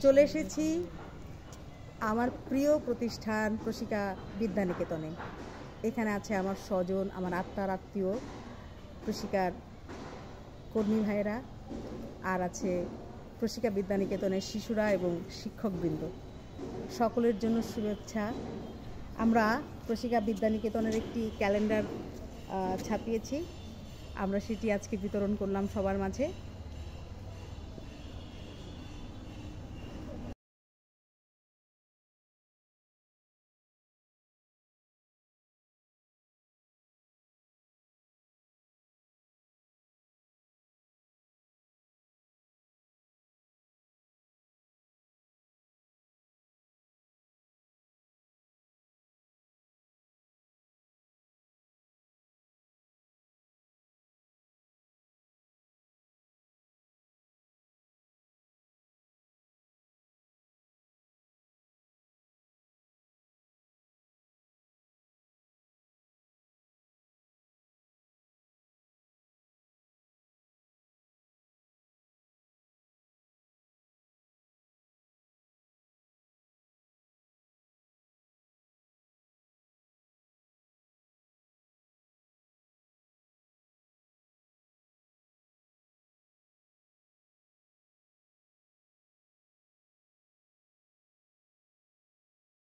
চলে এসেছি আমার প্রিয় প্রতিষ্ঠান প্রশিকা বিদ্যানিকেতনে। এখানে আছে আমার স্বজন, আমার আত্মার আত্মীয় প্রশিকার কর্মী ভাইয়েরা, আর আছে প্রশিকা বিদ্যানিকেতনের শিশুরা এবং শিক্ষকবৃন্দ। সকলের জন্য শুভেচ্ছা। আমরা প্রশিকা বিদ্যানিকেতনের একটি ক্যালেন্ডার ছাপিয়েছি, আমরা সেটি আজকে বিতরণ করলাম সবার মাঝে।